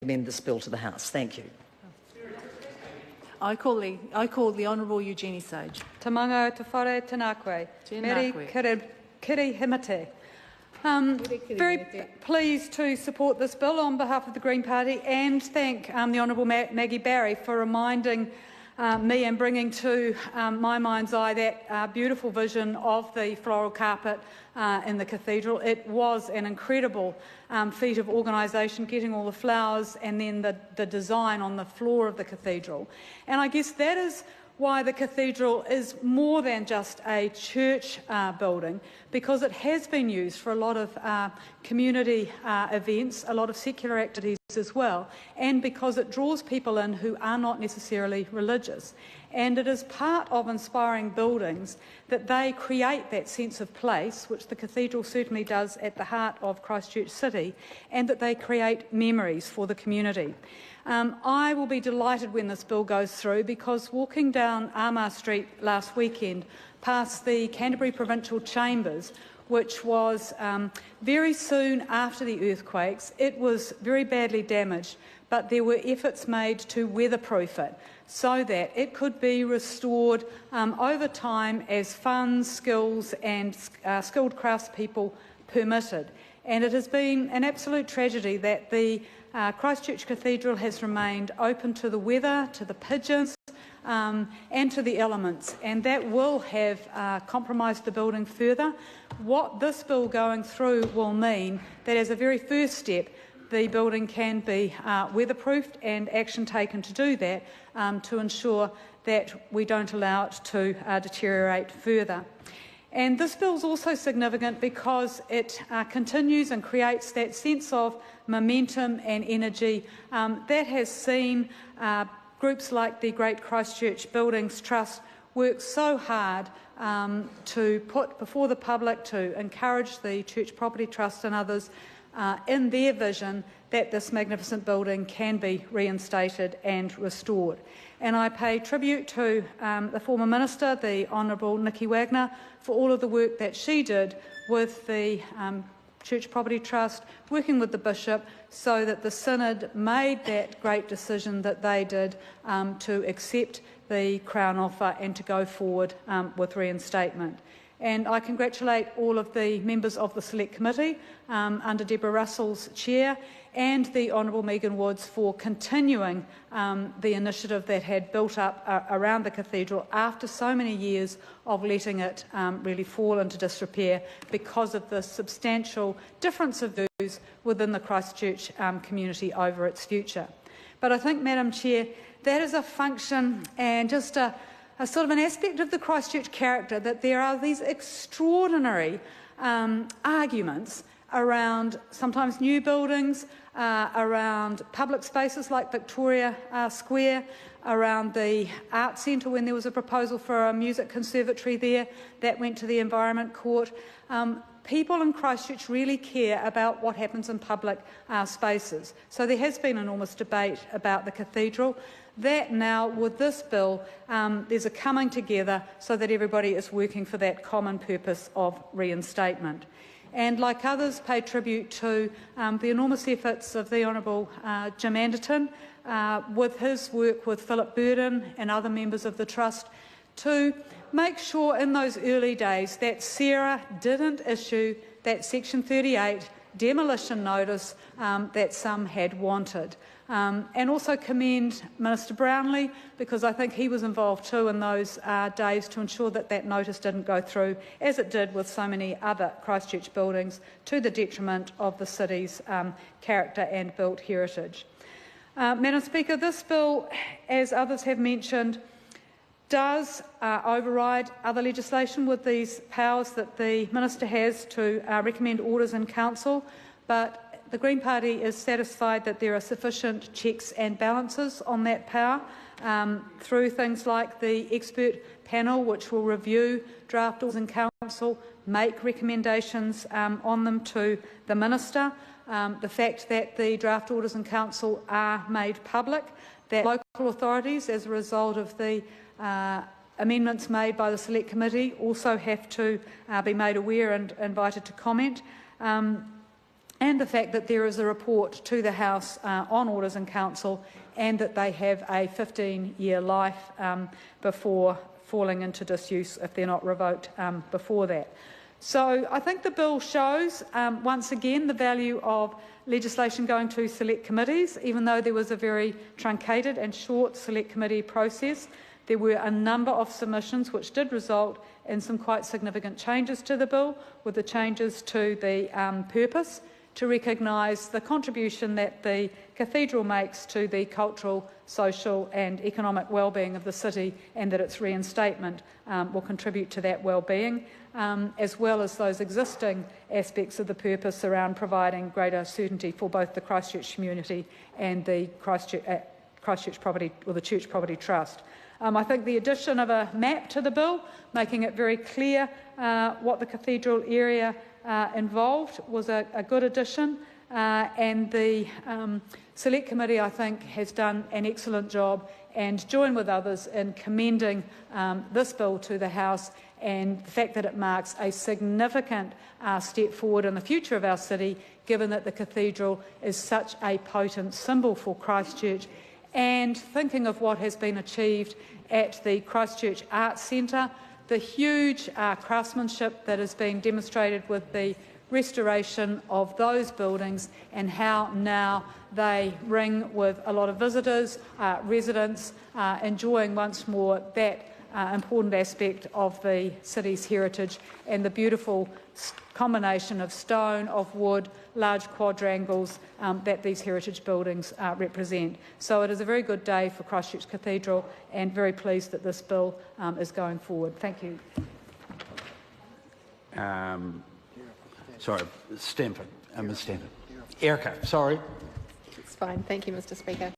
recommend this bill to the House. Thank you. I call the Honourable Eugenie Sage. Tamanga te whare tēnā koe. Meri kiri himate. Very pleased to support this bill on behalf of the Green Party and thank the Honourable Maggie Barry for reminding me and bringing to my mind's eye that beautiful vision of the floral carpet in the cathedral. It was an incredible feat of organisation, getting all the flowers and then the design on the floor of the cathedral. And I guess that is why the cathedral is more than just a church building, because it has been used for a lot of community events, a lot of secular activities as well, and because it draws people in who are not necessarily religious. And it is part of inspiring buildings that they create that sense of place, which the cathedral certainly does at the heart of Christchurch City, and that they create memories for the community. I will be delighted when this bill goes through, because walking down Armagh Street last weekend past the Canterbury Provincial Chambers, which was very soon after the earthquakes, it was very badly damaged, but there were efforts made to weatherproof it so that it could be restored over time as funds, skills and skilled craftspeople permitted. And it has been an absolute tragedy that the Christchurch Cathedral has remained open to the weather, to the pigeons and to the elements, and that will have compromised the building further. What this bill going through will mean that as a very first step, the building can be weatherproofed and action taken to do that, to ensure that we don't allow it to deteriorate further. And this bill is also significant because it continues and creates that sense of momentum and energy that has seen groups like the Great Christchurch Buildings Trust work so hard to put before the public, to encourage the Church Property Trust and others in their vision that this magnificent building can be reinstated and restored. And I pay tribute to the former Minister, the Honourable Nikki Wagner, for all of the work that she did with the Church Property Trust, working with the Bishop, so that the Synod made that great decision that they did to accept the Crown offer and to go forward with reinstatement. And I congratulate all of the members of the Select Committee under Deborah Russell's chair, and the Honourable Megan Woods for continuing the initiative that had built up around the cathedral after so many years of letting it really fall into disrepair because of the substantial difference of views within the Christchurch community over its future. But I think, Madam Chair, that is a function and just a sort of an aspect of the Christchurch character, that there are these extraordinary arguments around sometimes new buildings, around public spaces like Victoria Square, around the Art Centre when there was a proposal for a music conservatory there that went to the Environment Court. People in Christchurch really care about what happens in public spaces. So there has been enormous debate about the cathedral. That now, with this bill, there's a coming together so that everybody is working for that common purpose of reinstatement. And like others, pay tribute to the enormous efforts of the Honourable Jim Anderton with his work with Philip Burden and other members of the Trust to make sure in those early days that Sarah didn't issue that Section 38 demolition notice that some had wanted. And also commend Minister Brownlee, because I think he was involved too in those days to ensure that that notice didn't go through, as it did with so many other Christchurch buildings, to the detriment of the city's character and built heritage. Madam Speaker, this bill, as others have mentioned, does override other legislation with these powers that the Minister has to recommend orders in Council, but the Green Party is satisfied that there are sufficient checks and balances on that power through things like the expert panel, which will review draft orders in Council, make recommendations on them to the Minister, the fact that the draft orders in Council are made public, that local authorities, as a result of the amendments made by the Select Committee, also have to be made aware and invited to comment. and the fact that there is a report to the House on Orders in Council, and that they have a 15-year life before falling into disuse if they're not revoked before that. So I think the bill shows, once again, the value of legislation going to select committees. Even though there was a very truncated and short select committee process, there were a number of submissions which did result in some quite significant changes to the bill, with the changes to the purpose to recognise the contribution that the Cathedral makes to the cultural, social and economic wellbeing of the city, and that its reinstatement will contribute to that wellbeing, as well as those existing aspects of the purpose around providing greater certainty for both the Christchurch community and the Christchurch Property, or the Church Property Trust. I think the addition of a map to the bill, making it very clear what the cathedral area involved, was a good addition, and the Select Committee, I think, has done an excellent job, and join with others in commending this bill to the House, and the fact that it marks a significant step forward in the future of our city, given that the cathedral is such a potent symbol for Christchurch. And thinking of what has been achieved at the Christchurch Arts Centre, the huge craftsmanship that has been demonstrated with the restoration of those buildings, and how now they ring with a lot of visitors, residents, enjoying once more that important aspect of the city's heritage, and the beautiful combination of stone, of wood, large quadrangles that these heritage buildings represent. So it is a very good day for Christchurch Cathedral, and very pleased that this bill is going forward. Thank you. Sorry, Stanford. Ms. Stanford. Erica, sorry. It's fine. Thank you, Mr. Speaker.